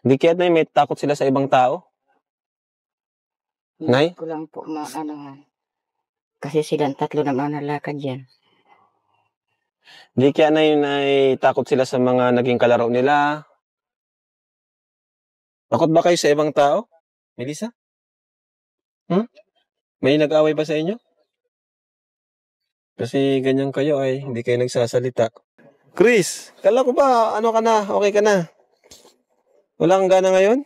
Hindi kaya Nay, may takot sila sa ibang tao? Nay? Hindi ko lang po maanohan. Kasi silang tatlo naman nalakad yan. Hindi kaya Nay, takot sila sa mga naging kalaro nila? Takot ba kayo sa ibang tao? Melissa? May nag-away ba sa inyo? Kasi ganyan kayo ay hindi kayo nagsasalita. Chris, kala ko ba ano ka na? Okay ka na? Wala kang gana ngayon?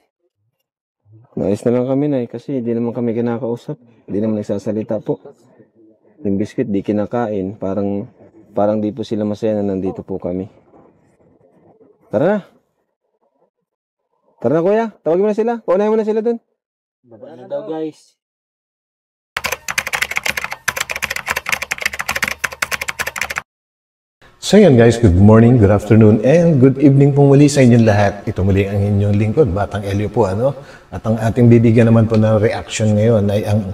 Naayos na lang kami Nay kasi di naman kami kinakausap. Di naman nagsasalita po. Yung biscuit di kinakain. Parang di po sila masaya na nandito po kami. Tara na. Tara na kuya. Tawagin mo na sila. Paunahin mo na sila dun. Baba na daw guys. So yan guys, good morning, good afternoon, and good evening pong muli sa inyong lahat. Ito muli ang inyong lingkod, Batang Elio po ano. At ang ating bibigyan naman po ng reaction ngayon ay ang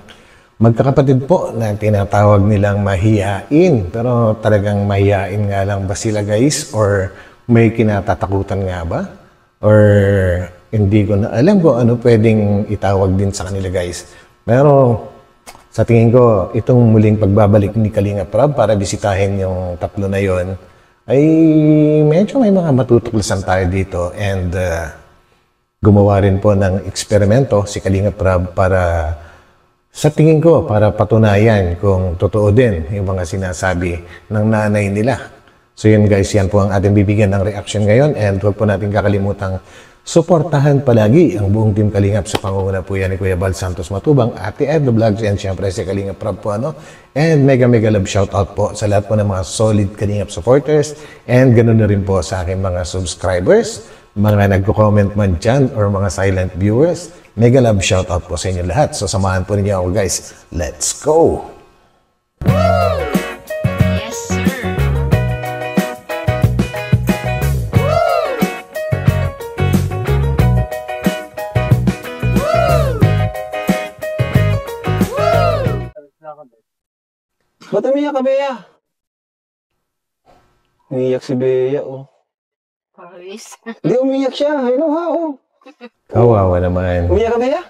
magkakapatid po na tinatawag nilang mahihain. Pero talagang mahihain nga lang ba sila guys? Or may kinatatakutan nga ba? Or hindi ko na alam kung ano pwedeng itawag din sa kanila guys. Pero sa tingin ko, itong muling pagbabalik ni Kalinga Prab para bisitahin yung tatlo na yon ay medyo may mga matutuklasan tayo dito and gumawa rin po ng eksperimento si Kalinga Prab para sa tingin ko, para patunayan kung totoo din yung mga sinasabi ng nanay nila. So yun guys, yan po ang ating bibigyan ng reaction ngayon and huwag po natin kakalimutang suportahan palagi ang buong Team Kalingap sa pangunguna po yan ni Kuya Bal Santos Matubang, Ate Ed The Vlogs, and syempre si Kalingap Prab po ano. And mega love shoutout po sa lahat po ng mga solid Kalingap supporters and ganoon na rin po sa aking mga subscribers, mga nagko-comment man dyan or mga silent viewers. Mega love shoutout po sa inyo lahat. So samahan po ninyo ako guys. Let's go! Ba't umiyak ka, Bea? Umiyak si Bea, oh. Pawis. Hindi, umiyak siya. Hinuha, oh. Kawawa naman. Umiyak ka, Bea?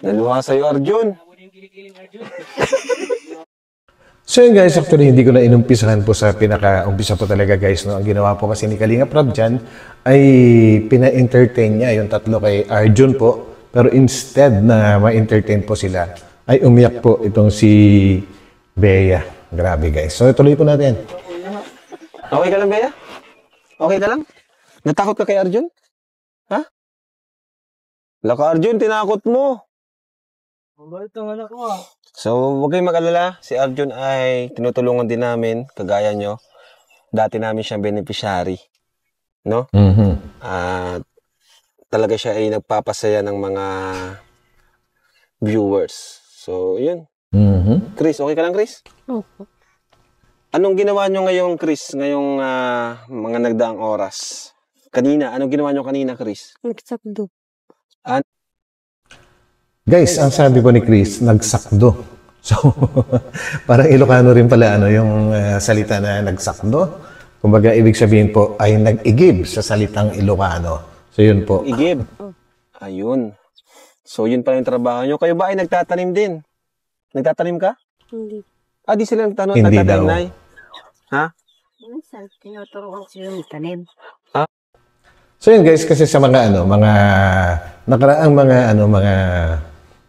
Naluha sa'yo, Arjun. So yun guys, actually hindi ko na inumpisahan po sa pinaka-umpisa po talaga guys. No? Ang ginawa po kasi ni Kalinga Prab dyan ay pina-entertain niya yung tatlo kay Arjun po. Pero instead na ma-entertain po sila, ay umiyak po itong si Bea. Grabe guys. So tuloy po natin. Okay ka lang, Bea? Okay ka lang? Natakot ka kay Arjun? Ha? Laka Arjun, tinakot mo. Mabait ang anak mo. So, huwag kayong mag-alala. Si Arjun ay tinutulungan din namin, kagaya nyo. Dati namin siyang beneficiary. No? At talaga siya ay nagpapasaya ng mga viewers. So, yun. Chris, okay ka lang, Chris? Opo. Anong ginawa nyo ngayong, Chris? Ngayong mga nagdaang oras? Kanina, anong ginawa nyo kanina, Chris? Nagsakdo. Guys, ang sabi po ni Chris, nagsakdo. So, parang Ilocano rin pala ano, yung salita na nagsakdo. Kumbaga, ibig sabihin po ay nag-igib sa salitang Ilocano. So, yun po. Igib. Ayun. So, yun pala yung trabaho nyo. Kayo ba ay nagtatanim din? Nagtatanim ka? Hindi. Di sila Hindi nagtatanim, daw. Nay? Ha? Minsan, tinuturuan sila tanim. So yun guys, kasi sa mga mga nakaraang mga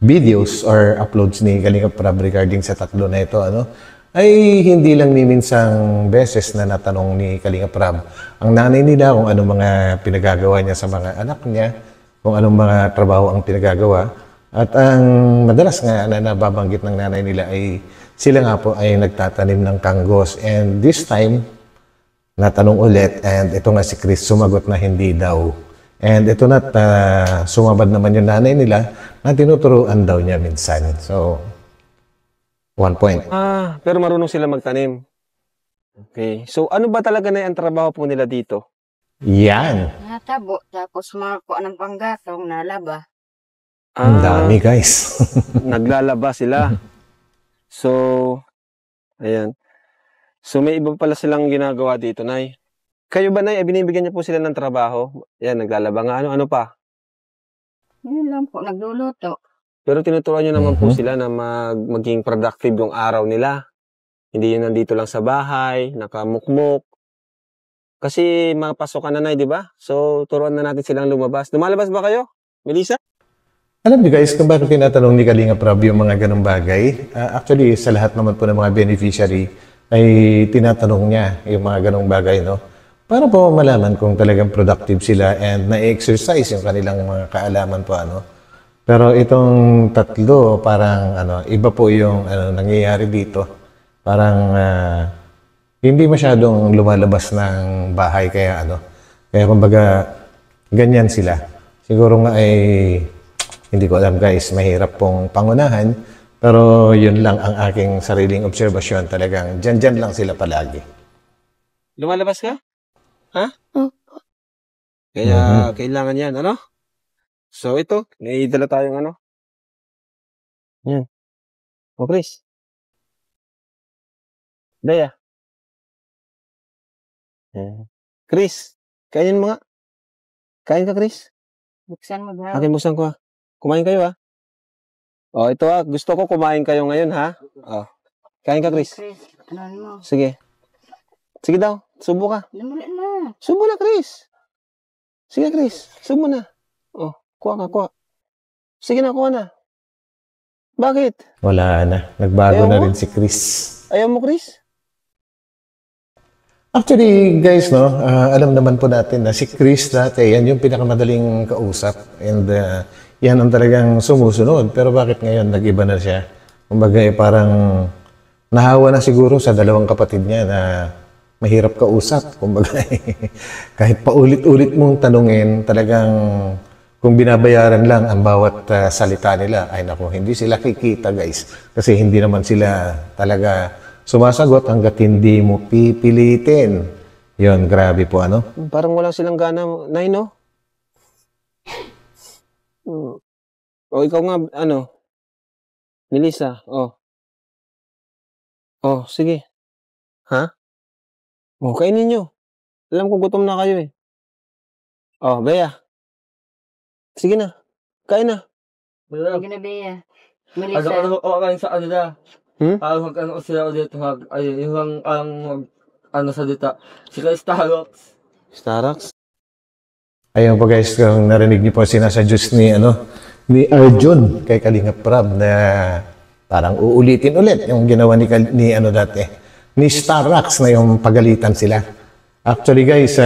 videos or uploads ni Kalinga Prab regarding sa tatlo na ito, ay hindi lang ni minsang beses na natanong ni Kalinga Prab ang nanay nila kung anong mga pinagagawa niya sa mga anak niya, kung anong mga trabaho ang pinagagawa. At ang madalas nga na nababanggit ng nanay nila ay sila nga po ay nagtatanim ng kanggos. And this time, natanong ulit, and ito nga si Chris sumagot na hindi daw. And ito na, sumabad naman yung nanay nila na tinuturuan daw niya minsan. So, 1 point. Pero marunong sila magtanim. Okay. So, ano ba talaga na yung trabaho po nila dito? Yan. Natabo, tapos makakuha ng panggatong nalaba. Ang dami guys. Naglalaba sila. So, ayan. So, may iba pala silang ginagawa dito, Nay. Kayo ba, Nay, binibigyan niyo po sila ng trabaho? Yan, naglalaba nga. Ano pa? Yun lang po, nagluluto. Pero tinuturuan niyo naman po Mhm. sila na maging productive yung araw nila. Hindi yun nandito lang sa bahay, nakamukmuk. Kasi mapasok ka na, Nay, di ba? So, turuan na natin silang lumabas. Lumalabas ba kayo, Melissa? Alam niyo guys, kung bakit tinatanong ni Kalinga Prab yung mga ganong bagay, actually sa lahat naman po ng mga beneficiary ay tinatanong niya yung mga ganong bagay, no? Para po malaman kung talagang productive sila and na-exercise yung kanilang mga kaalaman po, ano? Pero itong tatlo, parang iba po yung nangyayari dito. Parang hindi masyadong lumalabas ng bahay kaya Kaya kumbaga ganyan sila. Siguro nga ay hindi ko alam guys, mahirap pong pangunahan. Pero yun lang ang aking sariling obserbasyon. Talagang dyan lang sila palagi. Lumalabas ka? Ha? Opo. Kaya kailangan yan, ano? So, ito, may dala tayong Yan. O, Chris. Daya. Chris, kainin mo nga. Kain ka, Chris. Buksan mo daw. Akin buksan ko, ha. Kumain kayo, ha. O, ito, ha. Gusto ko kumain kayo ngayon, ha. O. Kain ka, Chris. Chris, ano mo? Sige. Sige daw. Subo ka. Lumuli na. Subo na, Chris. Sige, Chris. Subo na. O, kuha ka, kuha. Sige na, kuha na. Bakit? Wala na. Nagbago Ayaw na mo? rin si Chris. Ayaw mo, Chris? Actually, guys, alam naman po natin na si Chris dati, yan yung pinakamadaling kausap. And yan ang talagang sumusunod. Pero bakit ngayon nag-iba na siya? Kumbaga, parang nahawa na siguro sa dalawang kapatid niya na mahirap kausap. Kumbaga, kahit paulit-ulit mong tanungin, talagang kung binabayaran lang ang bawat salita nila, ay naku, hindi sila kikita, guys. Kasi hindi naman sila talaga sumasagot hanggat hindi mo pipilitin. Yon, grabe po, Parang wala silang gana, Nay, no? O, ikaw nga, Melissa, Oh, sige. Ha? O, kainin nyo. Alam ko gutom na kayo, eh. Oh, Bea. Sige na. Kain na. Sige na, Bea. Ano Melissa. sa kanila? Hag sila dito yung sa dita. Sila Starbucks. Starbucks? Ayun po guys, kung narinig niyo po sinasadyos ni Arjun kay Kalinga Prab na parang uulitin ulit yung ginawa ni Starbucks na yung pagalitan sila. Actually guys,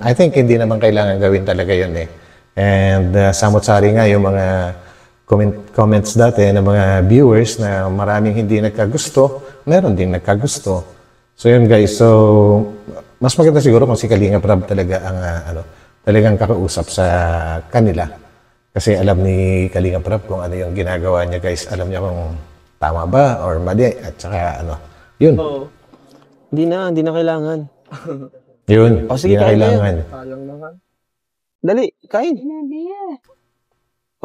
I think hindi naman kailangan gawin talaga yun eh. And samot-sari nga yung mga comments dati ng mga viewers na maraming hindi nagkagusto, meron din nagkagusto. So yun guys, so mas maganda siguro kung si Kalinga Prab talaga ang talagang kakausap sa kanila. Kasi alam ni Kalinga Prab kung ano yung ginagawa niya guys. Alam niya kung tama ba or mali at saka yun. Oo. Hindi na kailangan. Yun, O, sige, hindi na kain kailangan. Sayang naman. Dali, kain. Sige na, Bea.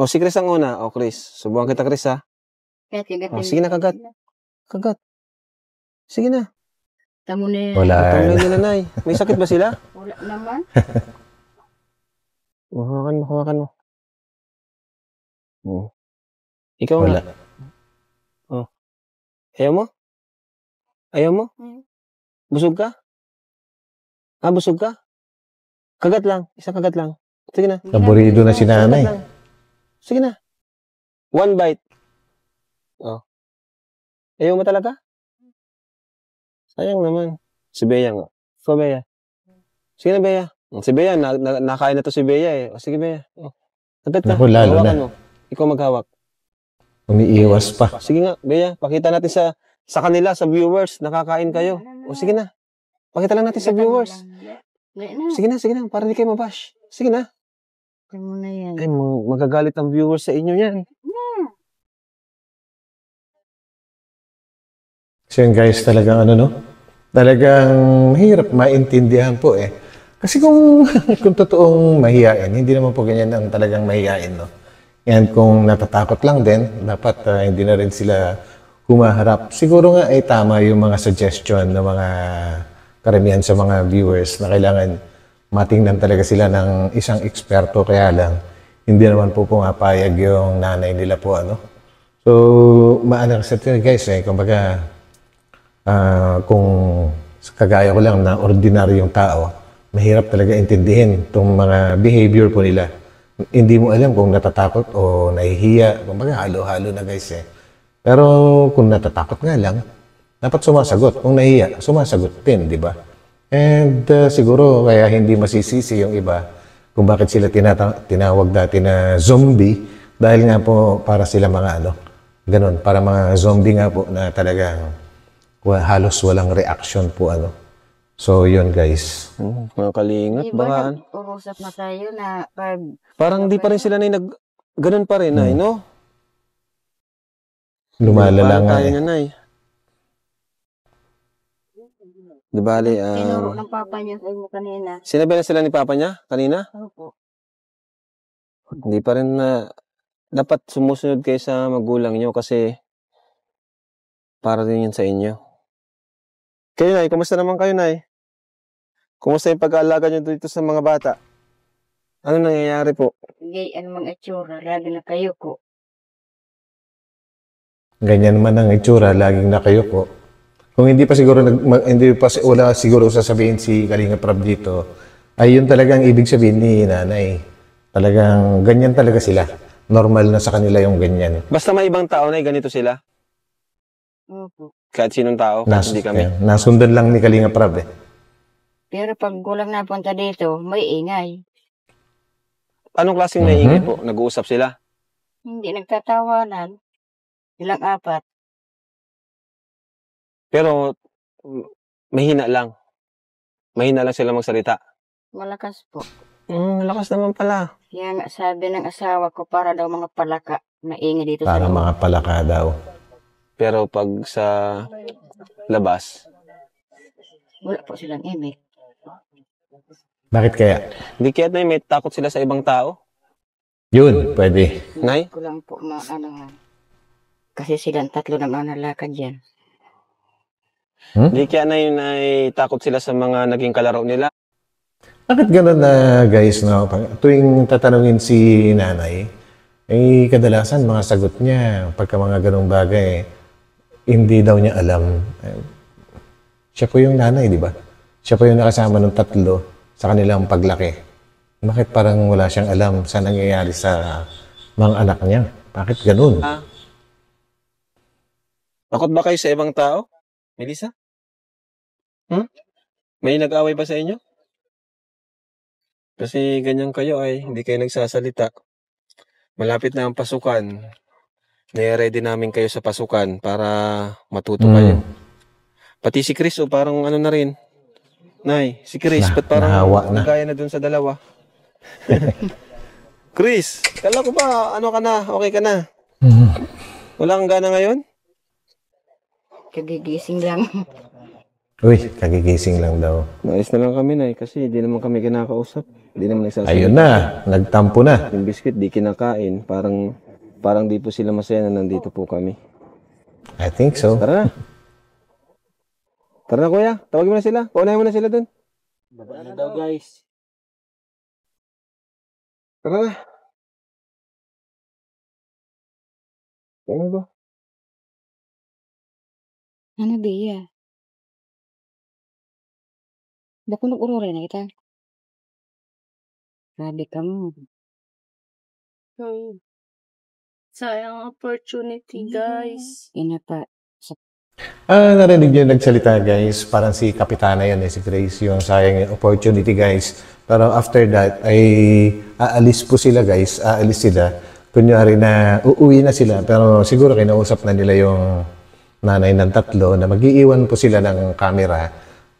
O, si Chris ang una. O, Chris. Subukan kita, Chris, ha? Kaya tigat Oh, sige na, kagat. Kagat. Sige na. Tamo na yan. Wala Ito na. na nanay. May sakit ba sila? Wala naman. Hawakan mo. Ikaw Wala. nga. Ayaw mo? Ayaw mo? Busog ka? Busog ka? Kagat lang. Isang kagat lang. Sige na. Naburido na si Isang nanay. kagat lang. Sige na. One bite. Ayaw mo talaga? Sayang naman. Si Bea nga. So, Bea. Sige na, Bea. Si Bea, nakain na to si Bea eh. O, sige, Bea. Kagat ka. Naku, lalo Hawakan na. mo. Ikaw maghawak. Umiiwas pa. Sige nga, Bea. Pakita natin sa kanila, sa viewers. Nakakain kayo. O, sige na. Pakita lang natin sa viewers. Sige na. Para di kayo mabash. Sige na. Tamo na yan. Ay, magagalit ang viewers sa inyo yan. So yun guys, talagang talagang mahirap maintindihan po eh. Kasi kung totoong mahiyain, hindi naman po ganyan ang talagang mahiyain, no? And kung natatakot lang din, dapat hindi na rin sila humaharap. Siguro nga ay tama yung mga suggestion ng mga karamihan sa mga viewers na kailangan matingnan talaga sila ng isang eksperto, kaya lang hindi naman po pumapayag yung nanay nila po, ano. So, maano sa guys kumbaga, kung kagaya ko lang na ordinaryong tao, mahirap talaga intindihin itong mga behavior po nila. Hindi mo alam kung natatakot o nahihiya. Kumbaga, halo-halo na guys Pero kung natatakot nga lang, dapat sumasagot. Kung nahihiya, sumasagot din, di ba? And siguro kaya hindi masisisi yung iba kung bakit sila tinawag dati na zombie, dahil nga po para sila mga ganun, para mga zombie nga po na talagang halos walang reaction po So yun guys. Mga kalingap, Di baka ba nag-uusap na tayo na pag parang di pa rin sila ganun pa rin, Nay, no? Lumalala nga tayo niya, Nay. Di bali, tinuro ng papa niya sa inyo kanina. sinabi na sila ni Papa niya kanina? Opo. Hindi pa rin dapat sumusunod kayo sa magulang nyo kasi para din yun sa inyo. Kayo, Nay, kumusta naman kayo, Nay? Kumusta yung pag-aalaga nyo dito sa mga bata? Ano nangyayari po? Hindi, ano mga itsura, lagi na kayo ko. Ganyan naman ang itsura, laging nakayuko. Kung hindi pa siguro wala siguro sasabihin si Kalinga Prab dito, ay yun talagang ibig sabihin ni nanay. Talagang ganyan talaga sila. Normal na sa kanila yung ganyan. Basta may ibang tao, Nay, ganito sila. Opo. Kahit sinong tao, kahit hindi kami. Nasundan lang ni Kalinga Prab Pero pag kulang napunta dito, may ingay. Anong klaseng naiingay po? Nag-uusap sila? Hindi nagtatawanan. Ilang apat. Pero mahina lang. Mahina lang sila magsalita. Malakas po. Lakas naman pala. Kaya nga sabi ng asawa ko para daw mga palaka na ingay dito Para sa loob. mga palaka daw. Pero pag sa labas, Wala po silang imik. Bakit kaya? hindi kaya, Nay, may takot sila sa ibang tao? Yun, pwede. Nay? Ko lang po kasi silang tatlo na mga nalakad dyan. Hindi kaya, Nay, takot sila sa mga naging kalaro nila? Bakit gano'n na guys, no? Tuwing tatanungin si nanay, kadalasan mga sagot niya, pagka mga ganong bagay, hindi daw niya alam. Siya po yung nanay, di ba? Siya po yung nakasama ng tatlo sa kanilang paglaki. Bakit parang wala siyang alam sa nangyayari sa mga anak niya? Bakit ganun? Takot ba kayo sa ibang tao? Melissa? May nag-away ba sa inyo? Kasi ganyan kayo ay hindi kayo nagsasalita. Malapit na ang pasukan. Nire-ready namin kayo sa pasukan para matuto kayo. Pati si Chris, parang na rin. Nay, si Chris, ba't parang nahawa na. gaya na dun sa dalawa? Chris, kala ko ba, ka na, okay ka na? Wala kang gana ngayon? Kagigising lang. Uy, kagigising lang daw. Nais na lang kami, Nay, kasi di naman kami kinakausap. Di naman nagsasalita. Ayun na, nagtampo na. Yung biscuit, di kinakain. Parang di po sila masaya na nandito po kami. I think so. Tara na. Tara na, kuya. Tawagin mo na sila. Paunahin mo na sila dun. Baba na daw guys. Tara na. Ano ba? Ano Bea? Bako nag-urore na kita. Grabe ka mo. Sayang opportunity, guys. Ina pa. Narinig niyo yung nagsalita guys, parang si Kapitana yun si Grace, yung sayang yung opportunity guys. Pero after that ay aalis po sila guys, aalis sila. Kunyari na uuwi na sila, pero siguro kinausap na nila yung nanay ng tatlo na mag-iiwan po sila ng camera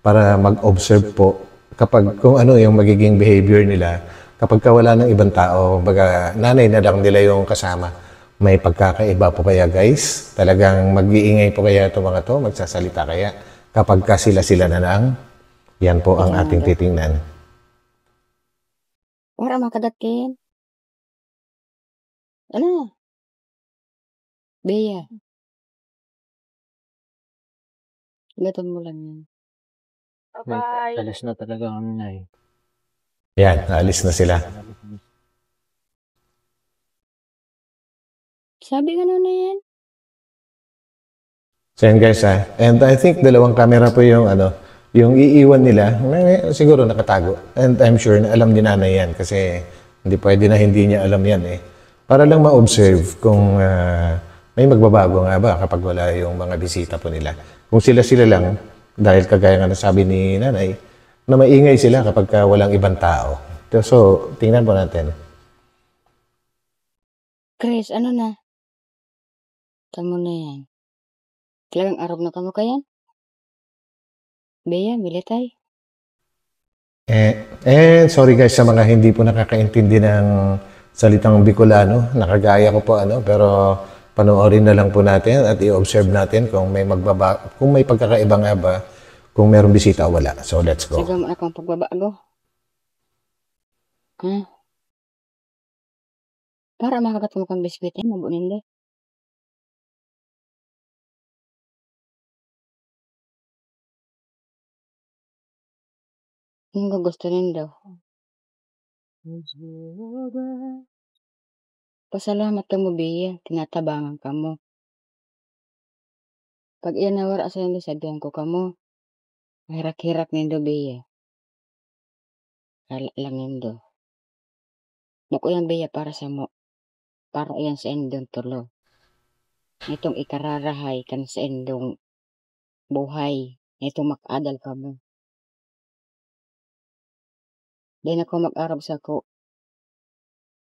para mag-observe po kapag kung ano yung magiging behavior nila kapag wala ng ibang tao, baga nanay na lang nila yung kasama. May pagkakaiba po kaya guys? Talagang mag-iingay po kaya itong mga to? Magsasalita kaya? Kapag sila na lang, yan po ang ating titingnan. Wala makadakin. Ano? Bea. Gaton mo lang yan. Bye-bye. Alas na talaga kami na eh. Yan, naalis na sila. Sabi nga na yan. So yan guys and I think dalawang camera po yung yung iiwan nila, siguro nakatago. And I'm sure na alam ni nanay yan kasi hindi pwede na hindi niya alam yan eh. Para lang ma-observe kung may magbabago nga ba kapag wala yung mga bisita po nila. Kung sila-sila lang, dahil kagaya nga nasabi ni nanay, na maingay sila kapag walang ibang tao. So, tingnan po natin. Chris, ano na? Kamu na yan. Talagang arog na kamu kayan? Bea, militay. Sorry guys sa mga hindi po nakakaintindi ng salitang Bicolano. Nakagaya ko po pero panoorin na lang po natin at i-observe natin kung may kung may pagkakaiba nga ba, kung merong bisita o wala. So let's go. Siguro mo na kang pagbabago. Para makagat mo kang biskwit mabunin din. Yung gusto rin daw. Pasalamat ka mo, Bea. Tinatabangan ka mo. Pag iyan nawara sa hindi, sabihan ko ka mo. Hirak-hirak nindo, Bea. Kala lang nindo. Naku yan, Bea, para sa mo. Para iyan sa endong tulo. Itong ikararahay kan sa endong buhay. Itong makaadal ka mo. Di na ko mag-arab sa ko.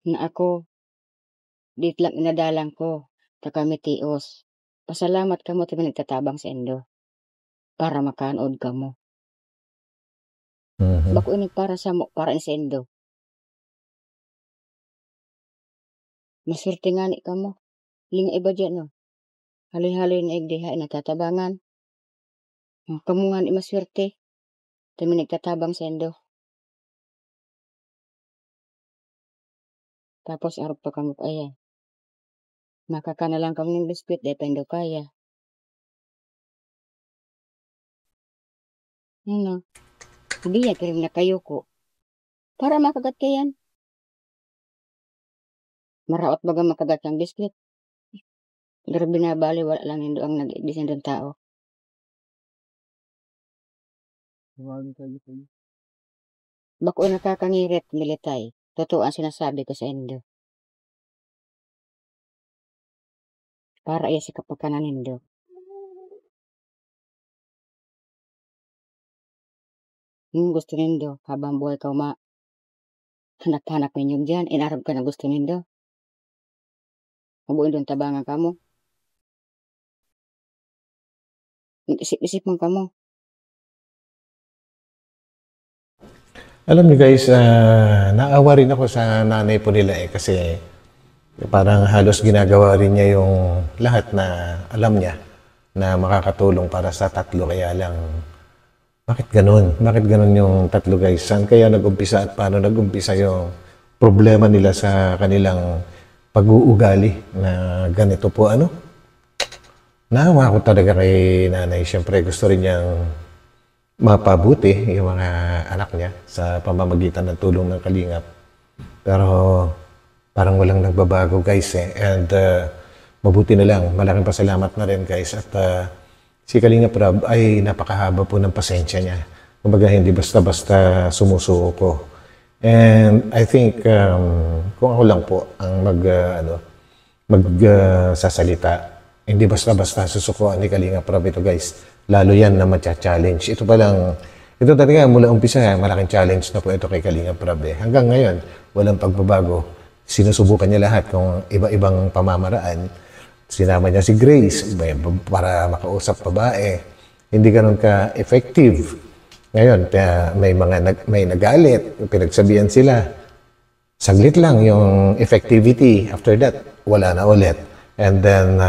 Na ako, dit lang inadalang ko. Kami tios. Pasalamat ka mo tayo nagtatabang sa endo. Para makanood ka mo. Bako ini para sa mo, para sa endo. Maswerte nga ni ka mo. Linga iba dyan no. Haloy-haloy na igdiha nagtatabangan. Kamu nga ni maswerte. Tayo nagtatabang sa endo. Tapos arap pa kamo kaya. Makakana lang kami ng biskwit, depende kaya. Ano? Hindi yan, pero na kayo ko. Para makagat ka yan. Maraot baga makagat kang biskwit. Pero binabali, wala lang hindi ang nag-iibisin ng tao. Bako nakakangirit, militay. Totoo ang sinasabi ko sa endo. Para iya si kapakanan nindo. Yung gusto nindo, habang buhay ka hanak-hanak ninyong dyan, inarap ka na gusto nindo. Mabuin doon tabangan ka mo. Isip-isip mo ka mo. Alam niyo guys, naawa rin ako sa nanay po nila kasi parang halos ginagawa rin niya yung lahat na alam niya na makakatulong para sa tatlo. Kaya lang, bakit ganun? Bakit ganun yung tatlo guys? Saan kaya nag-umpisa at paano nag-umpisa yung problema nila sa kanilang pag-uugali na ganito po Naawa ko talaga kay nanay. Siyempre gusto rin niyang mapabuti yung mga anak niya sa pamamagitan ng tulong ng Kalingap. Pero parang walang nagbabago guys and mabuti na lang, malaking pasalamat na rin guys at si Kalingap Rob ay napakahaba po ng pasensya niya. Kumbaga hindi basta-basta sumusuko. And I think kung ako lang po ang magsasalita, hindi basta-basta susukuan ni Kalingap Rob ito guys. Lalo yan na matcha-challenge. Ito talaga mula umpisa malaking challenge na po ito kay Kalingap Rob Hanggang ngayon, walang pagbabago. Sinusubukan niya lahat kung iba-ibang pamamaraan. Sinama niya si Grace para makausap babae. Hindi ganun ka-effective. Ngayon, may nagalit, pinagsabihan sila. Saglit lang yung effectivity. After that, wala na ulit. And then,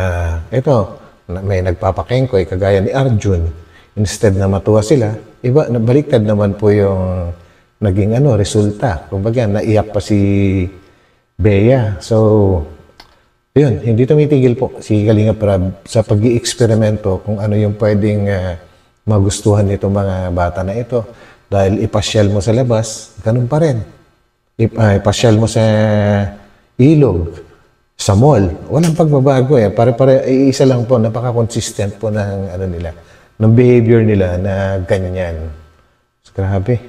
may nagpapakengkoy kagaya ni Arjun. Instead na matuwa sila, baliktad naman po yung naging resulta. Kumbaga, naiyak pa si Bea. So, yun, hindi tumitigil po si Kalingap Rob sa pag-i-eksperimento kung ano yung pwedeng magustuhan nitong mga bata na ito. Dahil ipasyal mo sa labas, ganun pa rin. Ipasyal mo sa ilog, sa mall, walang pagbabago eh. Pare-pare, isa lang po, napaka-consistent po ng ano nila, ng behavior nila na ganyan. Grabe.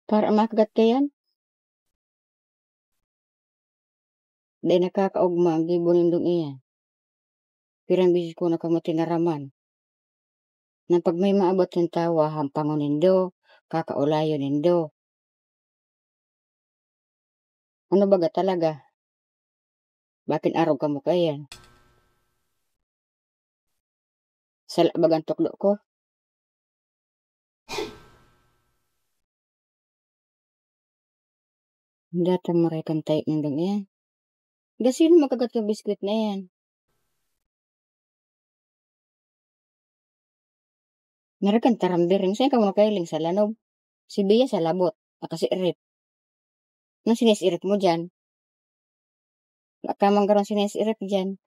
Para makagat ka yan. Dahil nakakaugma ang gibo nindong iyan. Pirang bisis ko na kamo tinaraman. Na pag may maabot ng tawa, hampangon nindo, kakaulayo nindo. Ano baga talaga? Bakit araw ka mo kayan? Sala bagang tuklo ko? Datang marekan tayo nindong iyan. Gasino makagat ka biskuit na yan? Narakan tarambirin. Saan ka mo nakailing sa lanob? Si Bia sa labot. Nakasirip. Nang sinisirip mo dyan? Nakamang karoon sinisirip dyan.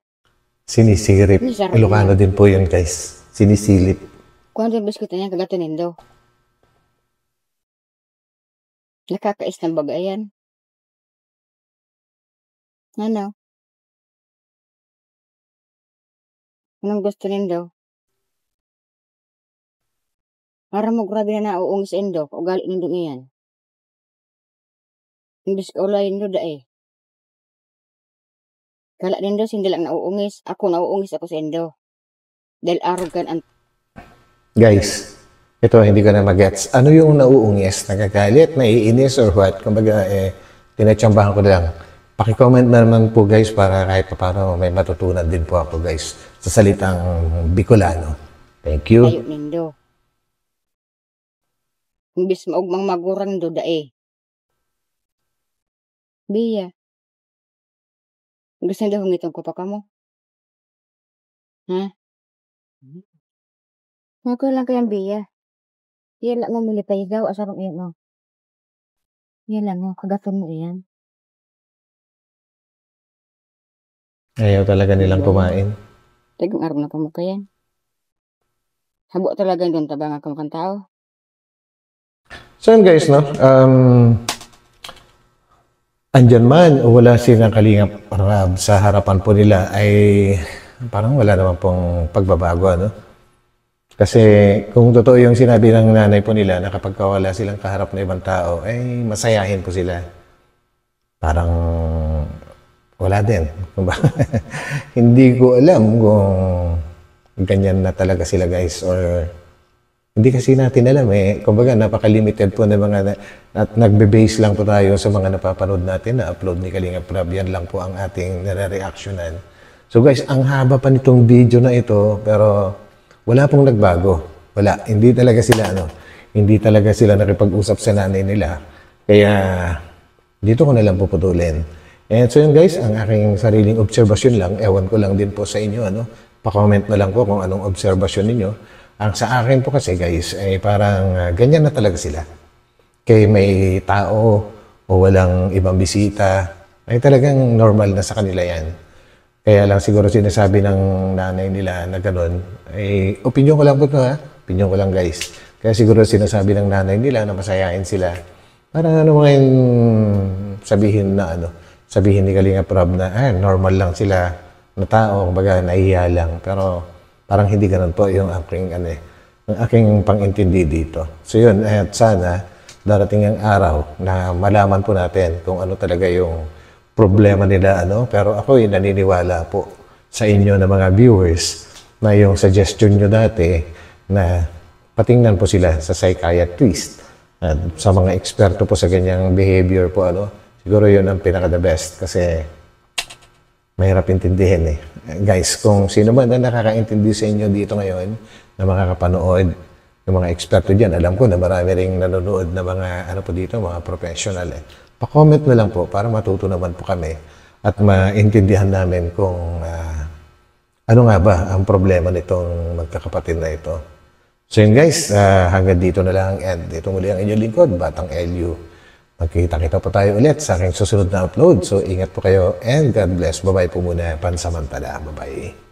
Sinisirip. Sarap Ilocano yan. din po yun, guys. Sinisilip. Kung ano yung biskuit na yan, kagato nindo. Nakakais ng bagayan. Ano? Anong gusto nindo? Para mo grabe na nauungis indo, ugali nindo iyan. Imbis ka ulayin nindo dae. Kala nindo, hindi lang nauungis. Ako nauungis ako sa indo. Dahil arrogant ang Guys, ito hindi ko na magets. Ano yung nauungis? Nagagalit? Naiinis? Or what? Kumbaga, tinatsambahan ko na lang. Paki-comment na naman po guys para kahit paano may matutunan din po ako guys sa salitang Bicolano. Thank you. tayo nindo. Imbis maugmang magurang nindo dae. Bia. Gusto nindo hungitong ko pa ka mo? Ha? Okay lang kayang Bia. Yan lang mo milipay daw, asarong iyan mo. Yan lang mo, kagaton mo iyan. Ayaw talaga nilang kumain. Tagang araw na kamukha yan. Habo talaga doon tabang ako kang tao. So yun guys, no? Andyan man o wala silang Kalingap Rab sa harapan po nila ay parang wala naman pong pagbabago, ano? Kasi kung totoo yung sinabi ng nanay po nila na kapag wala silang kaharap na ibang tao, ay masayahin po sila. Parang wala din. Hindi ko alam kung ganyan na talaga sila guys or hindi kasi natin alam eh. Kumbaga napaka-limited po ng mga at nagbe-base lang po tayo sa mga napapanood natin na upload ni Kalingap Rab. Yan lang po ang ating nare-reactionan. So guys, ang haba pa nitong video na ito pero wala pong nagbago. Wala. Hindi talaga sila nakipag-usap sa nanay nila. Kaya dito ko na lang puputulin. And so yun guys, ang aking sariling obserbasyon lang, ewan ko lang din po sa inyo, ano? Pa-comment na lang po kung anong obserbasyon ninyo. Ang sa akin po kasi guys, ay parang ganyan na talaga sila. Kaya may tao o walang ibang bisita, ay talagang normal na sa kanila yan. Kaya lang siguro sinasabi ng nanay nila na gano'n, ay opinion ko lang po ito ha, opinion ko lang guys. Kaya siguro sinasabi ng nanay nila na masayain sila. Parang ano mga yung sabihin ni Kalingap Rab na normal lang sila na tao, kumbaga nahihiya lang. Pero parang hindi ganun po yung aking pang-intindi dito. So yun, at sana darating ang araw na malaman po natin kung ano talaga yung problema nila, ano. Pero ako naniniwala po sa inyo na mga viewers na yung suggestion nyo dati na patingnan po sila sa psychiatrist at sa mga eksperto po sa ganyang behavior po, ano. Siguro yun ang pinaka-the best kasi mahirap intindihin eh. Guys, kung sino man na nakakaintindi sa inyo dito ngayon na makakapanood ng mga eksperto dyan, alam ko na marami ring nanonood na mga mga professional eh. Pa-comment na lang po para matuto naman po kami at maintindihan namin kung ano nga ba ang problema nitong magkakapatid na ito. So yun guys, hanggang dito na lang and ito muli ang inyong lingkod, Batang Elio. Magkita-kita po tayo ulit sa aking susunod na upload. So ingat po kayo and God bless. Bye-bye po muna pansamantala. Bye-bye.